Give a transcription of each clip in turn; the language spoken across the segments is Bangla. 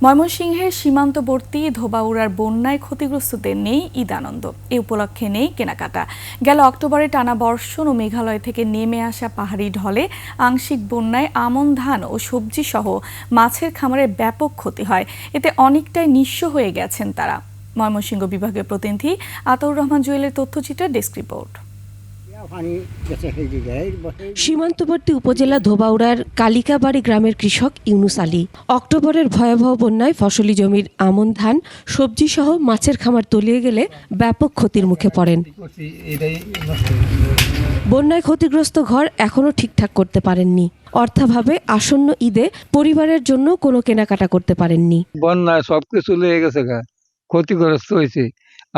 ময়মনসিংহের সীমান্তবর্তী ধোবাউড়ার বন্যায় ক্ষতিগ্রস্তদের নেই ঈদ আনন্দ। এ উপলক্ষে নেই কেনাকাটা। গেল অক্টোবরে টানা বর্ষণ ও মেঘালয় থেকে নেমে আসা পাহাড়ি ঢলে আংশিক বন্যায় আমন ধান ও সবজি সহ মাছের খামারের ব্যাপক ক্ষতি হয়। এতে অনেকটাই নিঃস্ব হয়ে গেছেন তারা। ময়মনসিংহ বিভাগীয় প্রতিনিধি আতাউর রহমান জুয়েলের তথ্যচিত্র ডেস্ক রিপোর্ট। সীমান্তবর্তী উপজেলা ধোবাউড়ার কালিকাবাড়ি গ্রামের কৃষক ইউনুস আলী অক্টোবরের ভয়াবহ বন্যায় ফসলি জমির আমন ধান সবজি সহ মাছের খামার তলিয়ে গেলে ব্যাপক ক্ষতির মুখে পড়েন। বন্যায় ক্ষতিগ্রস্ত ঘর এখনো ঠিকঠাক করতে পারেননি। অর্থাভাবে আসন্ন ঈদে পরিবারের জন্য কোনো কেনাকাটা করতে পারেননি। বন্যায় সবকিছু লেগে গেছে, ক্ষতিগ্রস্ত হয়েছে।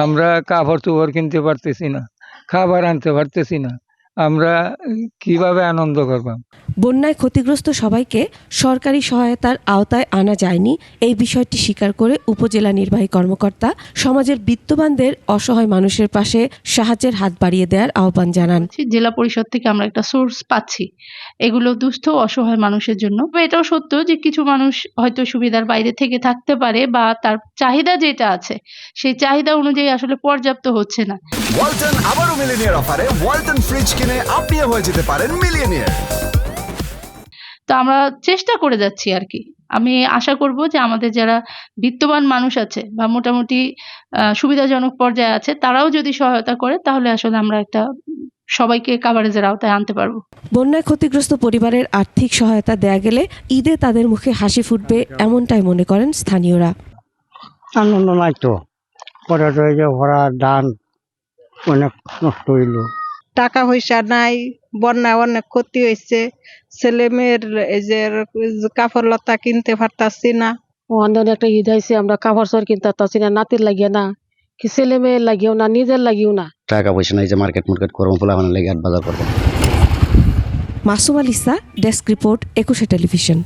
আমরা কাপড় চোপড় কিনতে পারতেছি না, খাবার আনতে পারতেছি না, আমরা কিভাবে আনন্দ করবাম। বন্যায় ক্ষতিগ্রস্ত সবাইকে সরকারি সহায়তার আওতায় আনা যায়নি এই বিষয়টি স্বীকার করে উপজেলা নির্বাহী কর্মকর্তা সমাজের বিত্তবানদের অসহায় মানুষের পাশে সাহায্যের হাত বাড়িয়ে দেওয়ার আহ্বান জানান। জেলা পরিষদ থেকে আমরা একটা সোর্স পাচ্ছি এগুলো দুস্থ অসহায় মানুষের জন্য। এটাও সত্য যে কিছু মানুষ হয়তো সুবিধার বাইরে থেকে থাকতে পারে বা তার চাহিদা যেটা আছে সেই চাহিদা অনুযায়ী আসলে পর্যাপ্ত হচ্ছে না। ওয়ালটন আবারও মিলিয়নিয়ার অফারে ওয়ালটন ফ্রিজ কিনে আপনিও হয়ে যেতে পারেন মিলিয়নিয়ার। তো আমরা চেষ্টা করে যাচ্ছি আর কি। আমি আশা করব যে আমাদের যারা বিত্তবান মানুষ আছে বা মোটামুটি সুবিধাজনক পর্যায়ে আছে তারাও যদি সহায়তা করে তাহলে আসলে আমরা একটা সবাইকে কাভারেজের আওতায় আনতে পারবো। বন্যায় ক্ষতিগ্রস্ত পরিবারের আর্থিক সহায়তা দেয়া গেলে ঈদে তাদের মুখে হাসি ফুটবে এমনটাই মনে করেন স্থানীয়রা। আনন্দ নাই তো, পরে ভরা ধান অনেক নষ্ট হইল, টাকা পয়সা নাই, বন্যায় অনেক ক্ষতি হয়েছে, ছেলে মেয়ের এই যে কাপড় লতা কিনতে পারতাছি না। অন্য একটা ঈদ হয়েছে, আমরা কাপড় চোপড় কিনতে পারতাছি না, নাতির লাগিয়ে না, কি ছেলে মেয়ের লাগিও না, নিজের লাগিও না। টাকা পয়সা নাই যে মার্কেট করবো, পোলাপানের লেগে বাজার করবো। Masum আলিসা, desk report, 21 television.